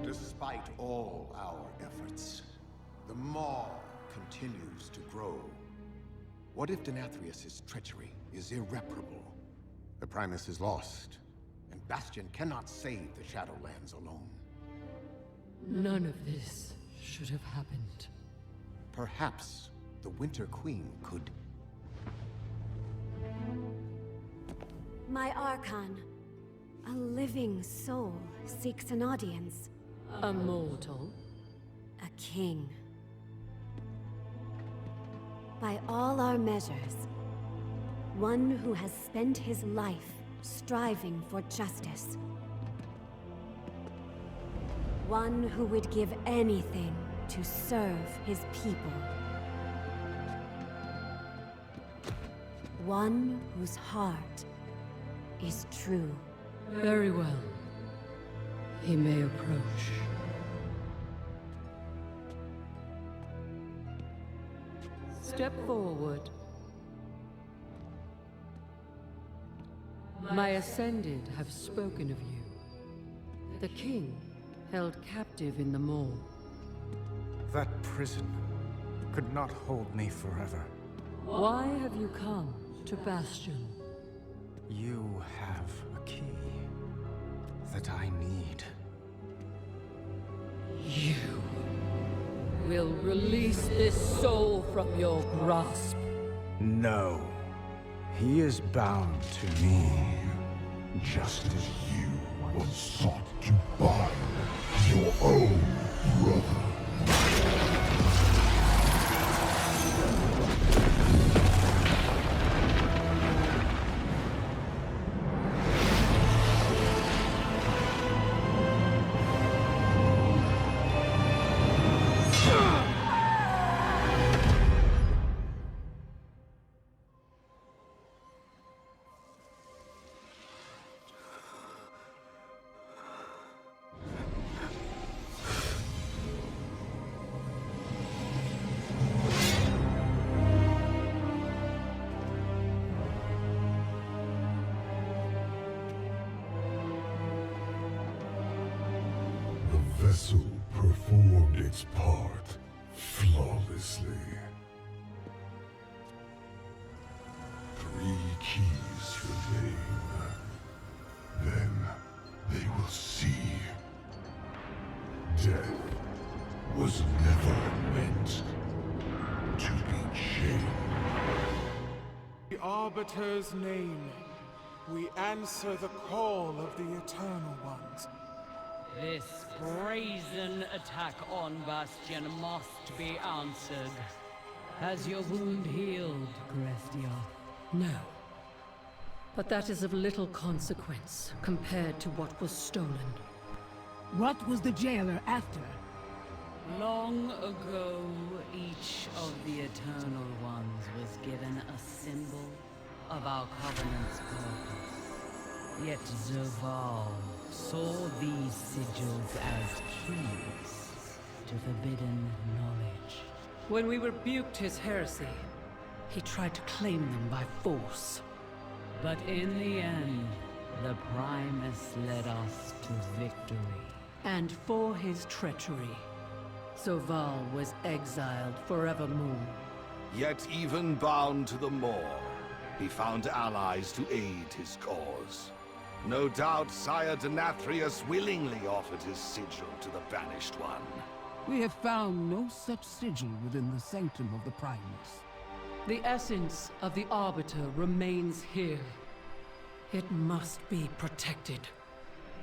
Despite all our efforts, the Maw continues to grow. What if Denathrius' treachery is irreparable? The Primus is lost, and Bastion cannot save the Shadowlands alone. None of this should have happened. Perhaps the Winter Queen could... My Archon. A living soul seeks an audience. A mortal? A king. By all our measures, one who has spent his life striving for justice. One who would give anything to serve his people. One whose heart is true. Very well. He may approach. Step forward. My Ascended have spoken of you. The king, held captive in the Maw. That prison could not hold me forever. Why have you come to Bastion? You have a key that I need. You will release this soul from your grasp. No. He is bound to me. Just as you once sought to bind your own brother. The vessel performed its part flawlessly. 3 keys remain. Then they will see. Death was never meant to be chained. The Arbiter's name, we answer the call of the Eternal Ones. This brazen attack on Bastion must be answered. Has your wound healed, Crestia? No. But that is of little consequence compared to what was stolen. What was the jailer after? Long ago, each of the Eternal Ones was given a symbol of our Covenant's purpose. Yet Zoval saw these sigils as keys to forbidden knowledge. When we rebuked his heresy, he tried to claim them by force. But in the end, the Primus led us to victory. And for his treachery, Zoval was exiled forevermore. Yet even bound to the Maw, he found allies to aid his cause. No doubt Sire Denathrius willingly offered his sigil to the Banished One. We have found no such sigil within the sanctum of the Primus. The essence of the Arbiter remains here. It must be protected.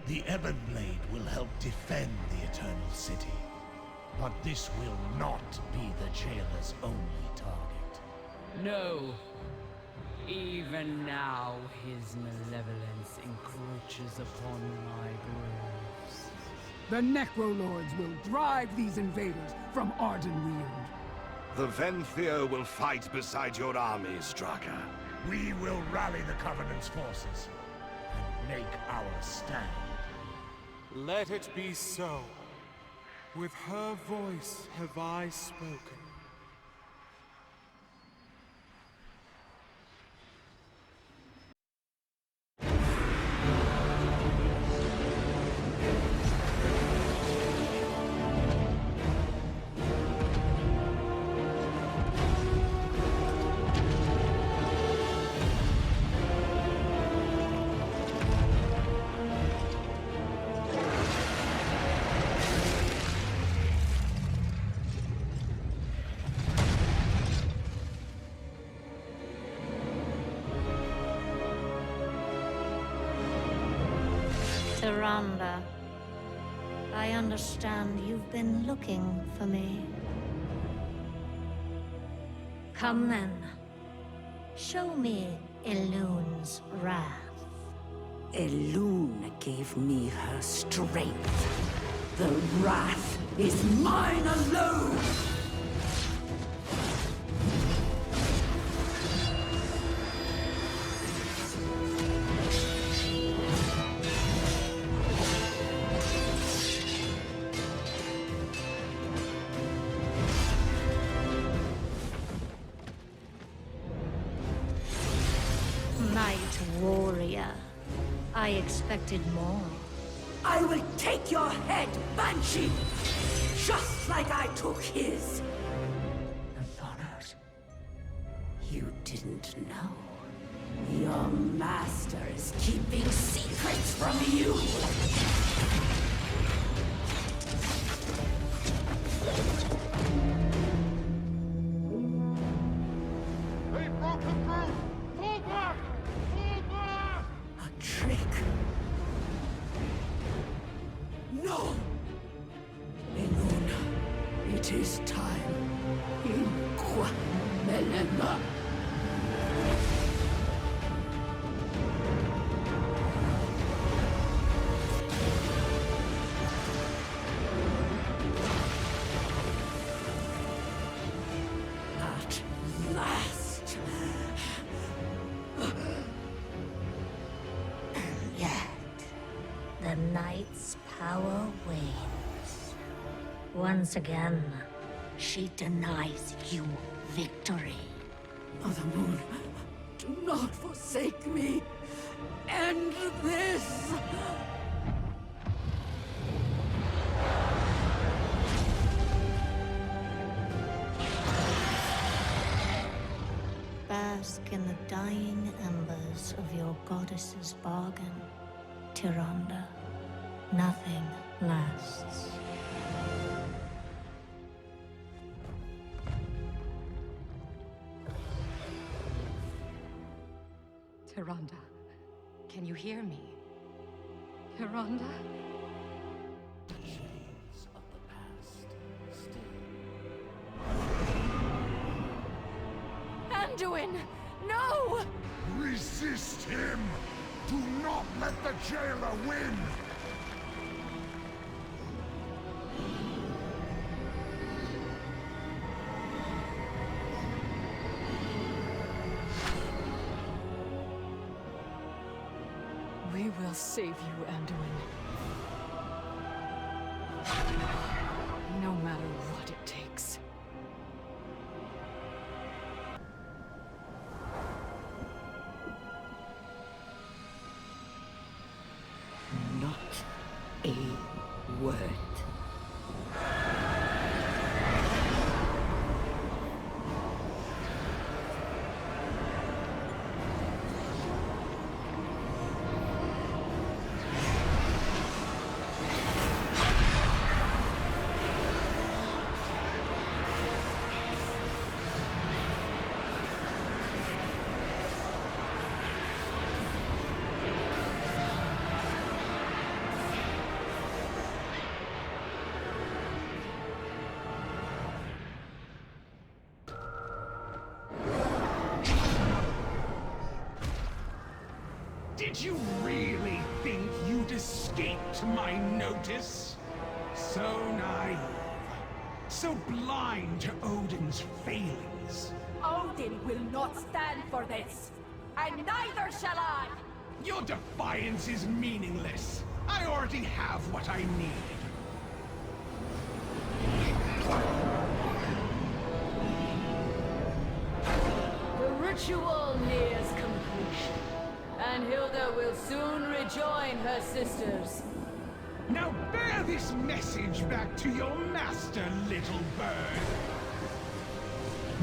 The Ebonblade will help defend the Eternal City. But this will not be the Jailer's only target. No. Even now, his malevolence encroaches upon my groves. The Necrolords will drive these invaders from Ardenweald. The Venthyr will fight beside your army, Straka. We will rally the Covenant's forces and make our stand. Let it be so. With her voice have I spoken. Tyrande, I understand you've been looking for me. Come then. Show me Elun's wrath. Elun gave me her strength. The wrath is mine alone! Warrior. I expected more. I will take your head, Banshee! Just like I took his! I thought you didn't know. Your master is keeping secrets from you! They've broken through! Pull back! Trick. No! Elun, it is time. ᵁᴴᴰ. At last. The Knight's power wanes. Once again, she denies you victory. Mother Moon, do not forsake me. End this! Bask in the dying embers of your goddess's bargain, Tyrande. Nothing lasts. Tyrande, can you hear me? Tyrande? The chains of the past still. Anduin! No! Resist him! Do not let the jailer win! We will save you, Anduin. No matter what it takes. Not a word. Did you really think you'd escaped my notice? So naive. So blind to Odin's failings. Odin will not stand for this, and neither shall I! Your defiance is meaningless. I already have what I need. The ritual nears completion, and Hilda will soon rejoin her sisters. Now bear this message back to your master, little bird.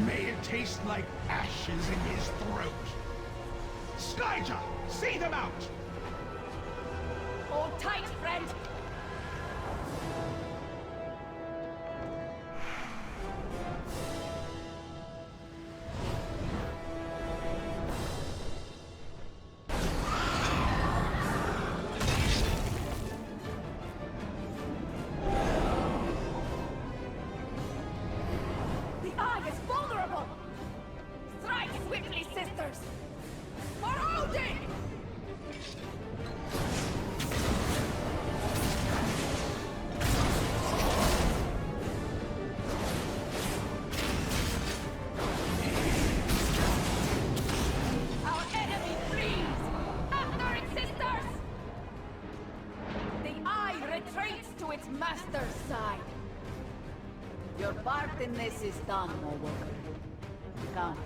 May it taste like ashes in his throat. Skyja, see them out! Hold tight, friend! its master's side. Your part in this is done, Warcraft. Come.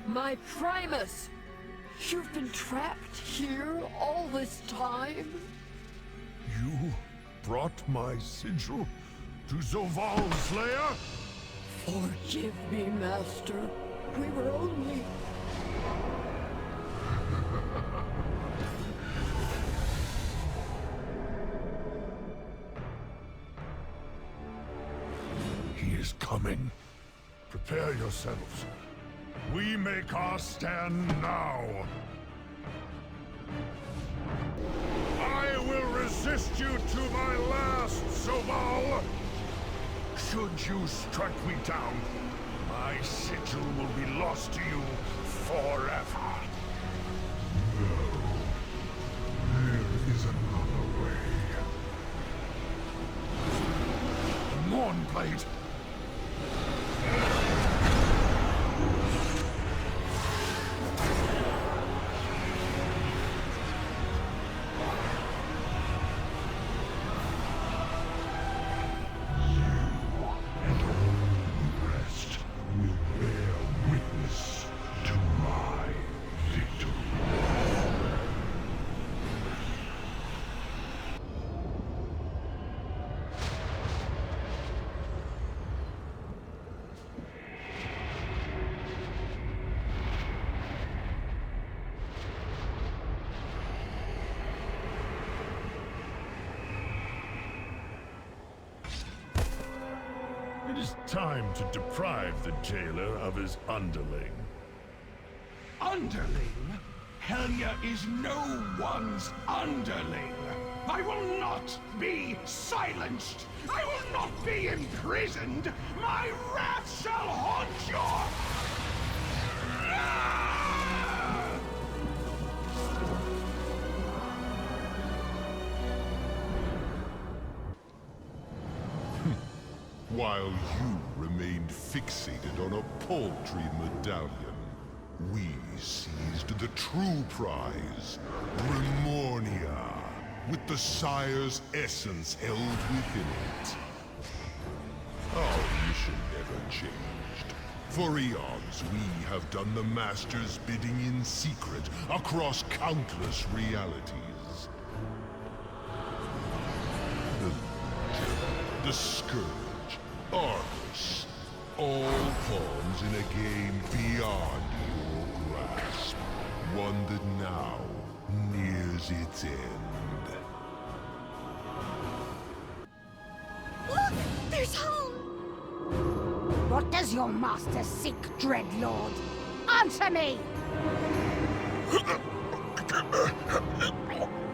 My Primus! You've been trapped here all this time? You brought my sigil to Zoval's Slayer? Forgive me, Master. We were only... He is coming. Prepare yourselves. We make our stand now. I will resist you to my last, Zoval. Should you strike me down, my sigil will be lost to you forever. No. There is another way. Mournblade! It is time to deprive the jailer of his underling. Underling? Helya is no one's underling. I will not be silenced. I will not be imprisoned. My wrath shall haunt your... While you remained fixated on a paltry medallion, we seized the true prize, Remornia, with the Sire's essence held within it. Our mission never changed. For eons, we have done the Master's bidding in secret across countless realities. The Scourge, Argus, all pawns in a game beyond your grasp. One that now nears its end. Look! There's home! What does your master seek, Dreadlord? Answer me!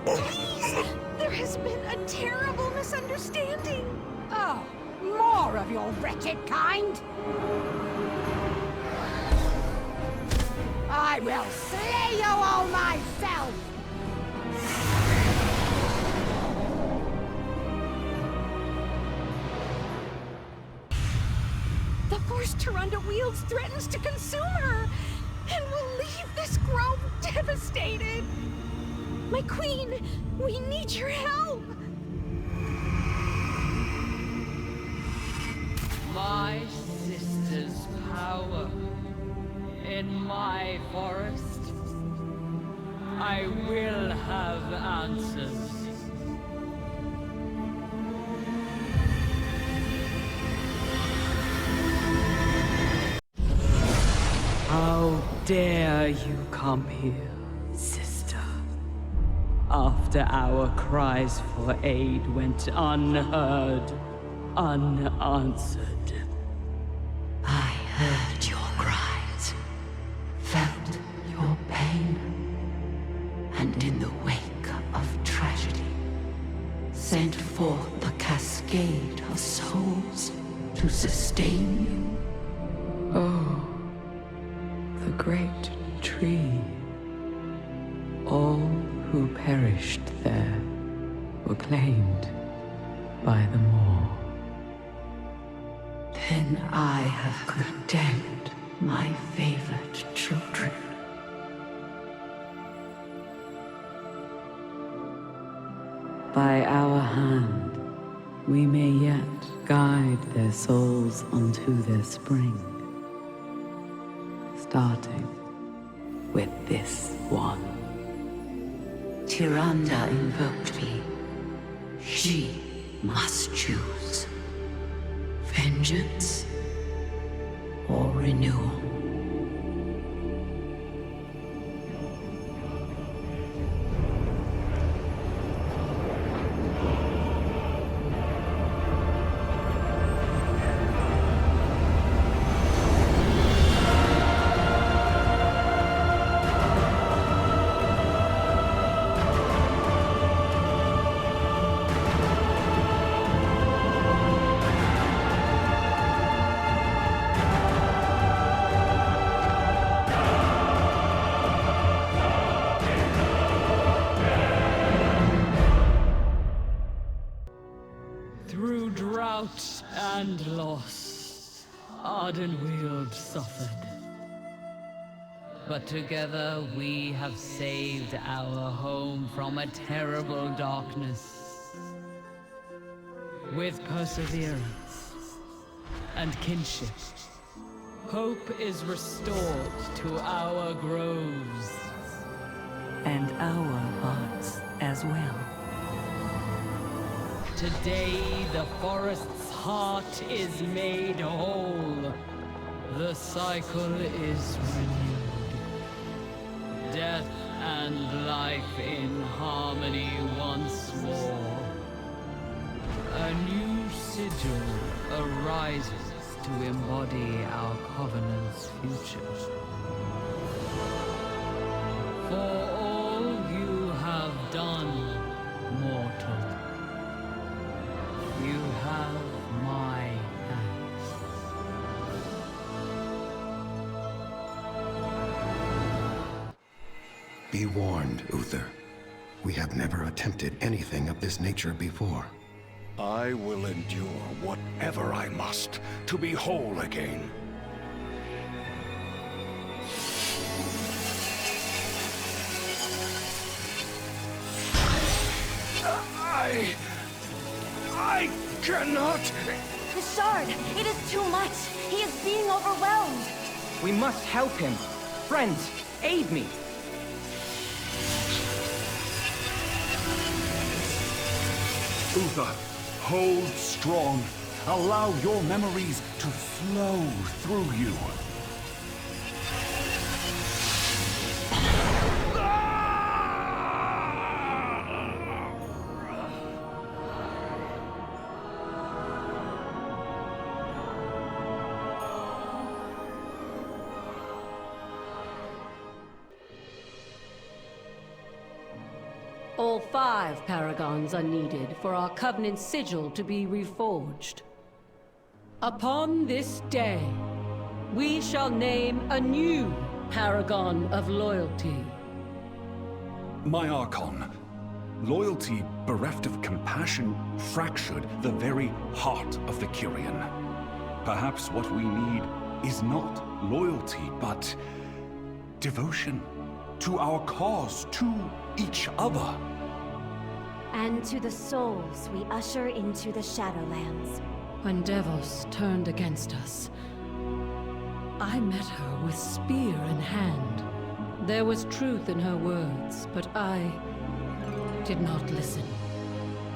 Please! There has been a terrible misunderstanding! Oh, more of your wretched kind! I will slay you all myself! The force Tyrande wields threatens to consume her, and will leave this grove devastated. My queen, we need your help. My sister's power in my forest. I will have answers. How dare you come here, sister? After our cries for aid went unheard. unanswered. I heard your cries, felt your pain, and in the wake of tragedy, sent forth a cascade of souls to sustain you. Oh, the great tree. All who perished there were claimed by the Maw. Then I have condemned my favorite children. By our hand, we may yet guide their souls unto their spring. Starting with this one. Tyrande invoked me. She must choose. Vengeance or renewal. Through drought and loss, Ardenweald suffered. But together we have saved our home from a terrible darkness. With perseverance and kinship, hope is restored to our groves. And our hearts as well. Today, the forest's heart is made whole. The cycle is renewed. Death and life in harmony once more. A new sigil arises to embody our Covenant's future. For all you have done, mortal, you have my thanks. Be warned, Uther. We have never attempted anything of this nature before. I will endure whatever I must to be whole again. I cannot! The shard! It is too much! He is being overwhelmed! We must help him. Friends, aid me! Uther, hold strong. Allow your memories to flow through you. All 5 paragons are needed for our Covenant sigil to be reforged. Upon this day, we shall name a new paragon of loyalty. My Archon, loyalty bereft of compassion fractured the very heart of the Kyrian. Perhaps what we need is not loyalty, but devotion to our cause, to each other. And to the souls we usher into the Shadowlands. When Devos turned against us, I met her with spear in hand. There was truth in her words, but I did not listen.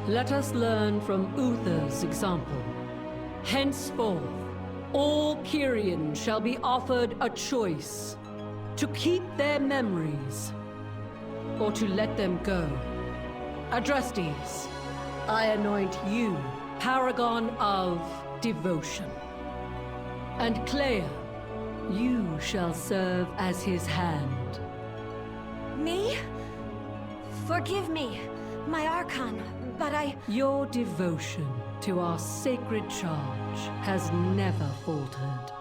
Let us learn from Uther's example. Henceforth, all Kyrian shall be offered a choice: to keep their memories, or to let them go. Adrastes, I anoint you paragon of devotion. And ᵁᴴᴰ, you shall serve as his hand. Me? Forgive me, my Archon, but Your devotion to our sacred charge has never faltered.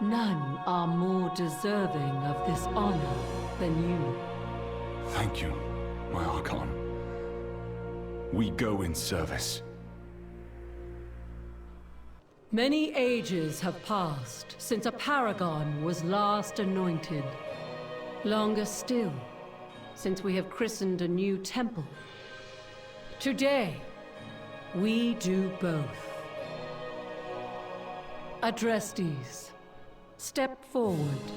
None are more deserving of this honor than you. Thank you, my Archon. We go in service. Many ages have passed since a paragon was last anointed. Longer still, since we have christened a new temple. Today, we do both. Adrestes, step forward.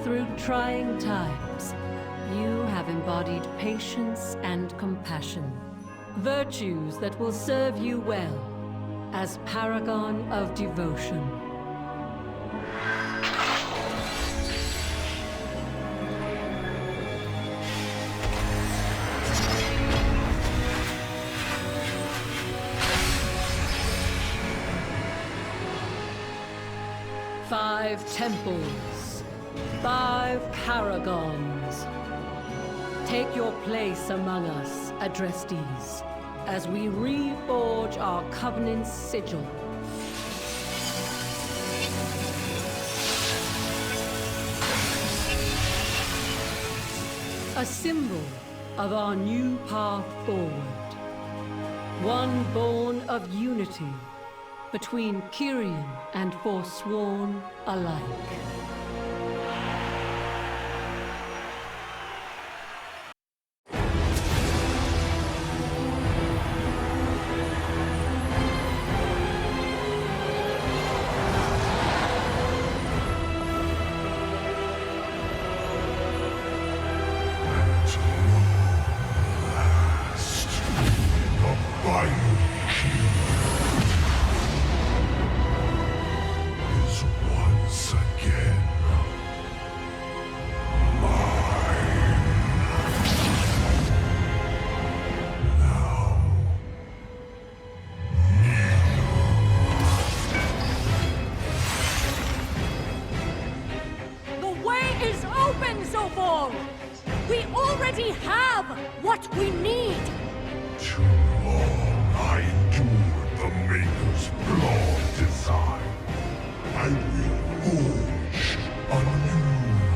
Through trying times, you have embodied patience and compassion. Virtues that will serve you well as paragon of devotion. Five temples, 5 paragons. Take your place among us, Adrestes, as we reforge our Covenant's sigil. A symbol of our new path forward. One born of unity between Kyrian and Forsworn alike. We already have what we need! Too long I endured the Maker's flawed design. I will forge a new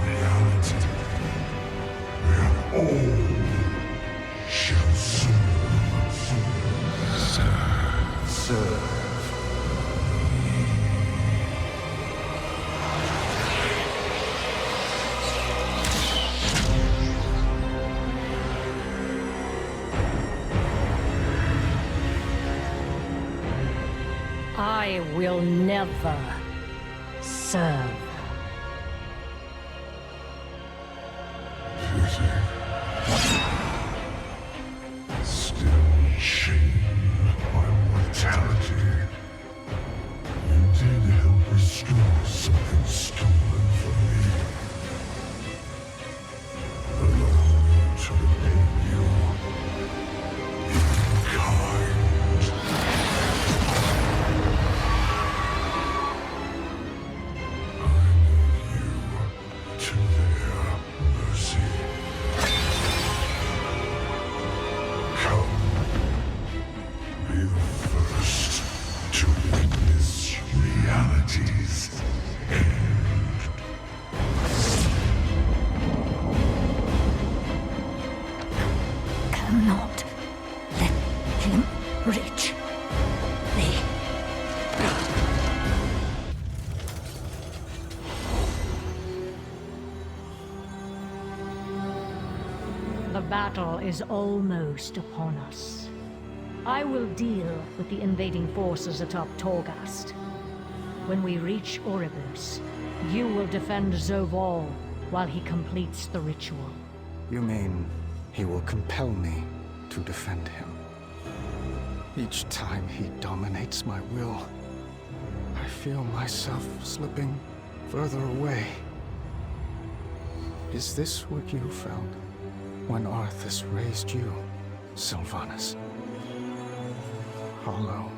reality, where all shall serve. I will never serve. Still chained by mortality. You did help restore something stolen from me. Allow me to repay you in kind. Cannot let him reach me. The battle is almost upon us. I will deal with the invading forces atop Torghast. When we reach Oribos, you will defend Zovaal while he completes the ritual. You mean he will compel me to defend him? Each time he dominates my will, I feel myself slipping further away. Is this what you felt when Arthas raised you, Sylvanas? hollow,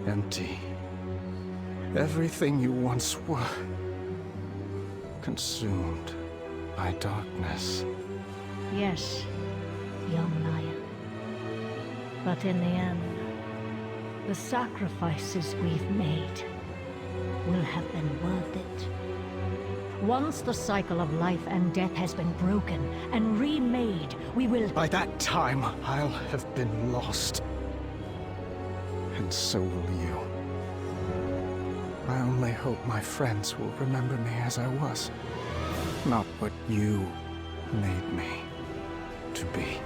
empty. Everything you once were, consumed by darkness. Yes, young lion. But in the end, the sacrifices we've made will have been worth it. Once the cycle of life and death has been broken and remade, we will... By that time, I'll have been lost. And so will you. I only hope my friends will remember me as I was, not what you made me to be.